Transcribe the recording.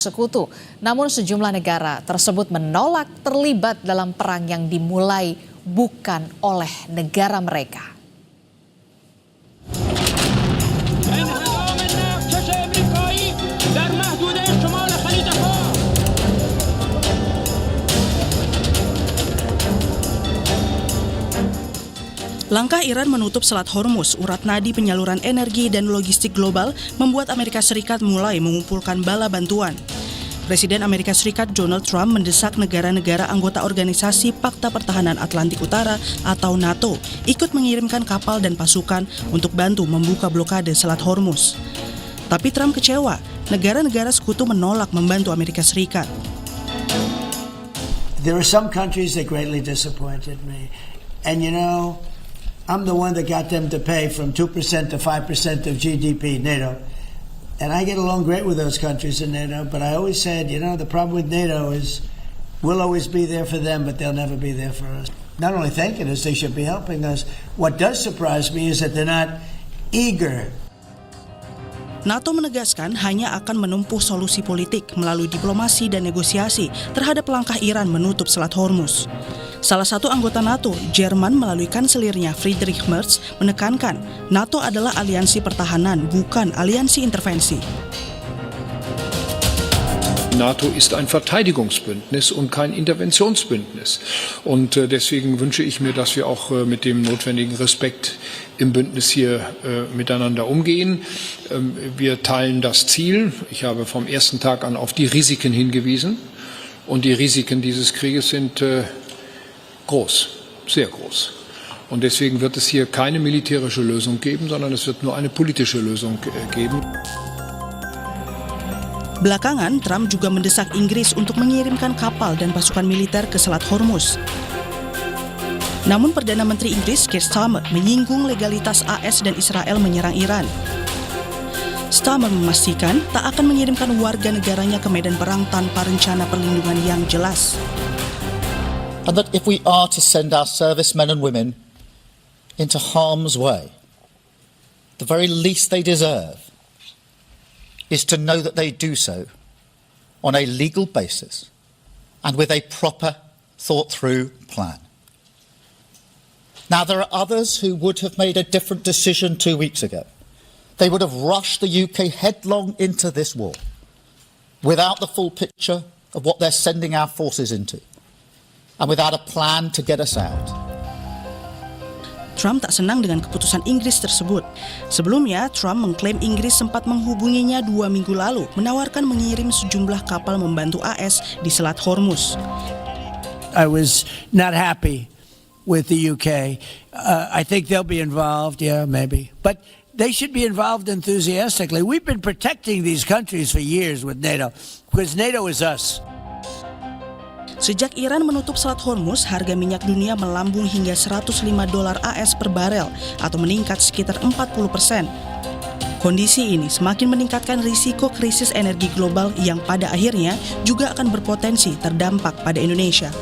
Sekutu. Namun sejumlah negara tersebut menolak terlibat dalam perang yang dimulai bukan oleh negara mereka. Langkah Iran menutup Selat Hormuz, urat nadi penyaluran energi dan logistik global, membuat Amerika Serikat mulai mengumpulkan bala bantuan. Presiden Amerika Serikat Donald Trump mendesak negara-negara anggota Organisasi Pakta Pertahanan Atlantik Utara atau NATO ikut mengirimkan kapal dan pasukan untuk bantu membuka blokade Selat Hormuz. Tapi Trump kecewa, negara-negara sekutu menolak membantu Amerika Serikat. There are some countries that greatly disappointed me. And you know, I'm the one that got them to pay from 2% to 5% of GDP, NATO. And I get along great with those countries in NATO, but I always said, you know, the problem with NATO is we'll always be there for them, but they'll never be there for us. Not only thanking us, they should be helping us. What does surprise me is that they're not eager. NATO menegaskan hanya akan menempuh solusi politik melalui diplomasi dan negosiasi terhadap langkah Iran menutup Selat Hormuz. Salah satu anggota NATO, Jerman melalui kanselirnya Friedrich Merz, menekankan NATO adalah aliansi pertahanan, bukan aliansi intervensi. NATO ist ein Verteidigungsbündnis und kein Interventionsbündnis. Und deswegen wünsche ich mir, dass wir auch mit dem notwendigen Respekt im Bündnis hier miteinander umgehen. Wir teilen das Ziel. Ich habe vom ersten Tag an auf die Risiken hingewiesen. Und die Risiken dieses Krieges sind groß, sehr groß. Und deswegen wird es hier keine militärische Lösung geben, sondern es wird nur eine politische Lösung geben. Belakangan, Trump juga mendesak Inggris untuk mengirimkan kapal dan pasukan militer ke Selat Hormuz. Namun Perdana Menteri Inggris Keir Starmer menyinggung legalitas AS dan Israel menyerang Iran. Starmer memastikan tak akan mengirimkan warga negaranya ke medan perang tanpa rencana perlindungan yang jelas. And that if we are to send our servicemen and women into harm's way, the very least they deserve is to know that they do so on a legal basis and with a proper, thought-through plan. Now, there are others who would have made a different decision 2 weeks ago. They would have rushed the UK headlong into this war without the full picture of what they're sending our forces into and without a plan to get us out. Trump tak senang dengan keputusan Inggris tersebut. Sebelumnya, Trump mengklaim Inggris sempat menghubunginya 2 minggu lalu, menawarkan mengirim sejumlah kapal membantu AS di Selat Hormuz. I was not happy with the UK. I think they'll be involved, yeah, maybe. But they should be involved enthusiastically. We've been protecting these countries for years with NATO, because NATO is us. Sejak Iran menutup Selat Hormuz, harga minyak dunia melambung hingga $105 AS per barel atau meningkat sekitar 40%. Kondisi ini semakin meningkatkan risiko krisis energi global yang pada akhirnya juga akan berpotensi terdampak pada Indonesia.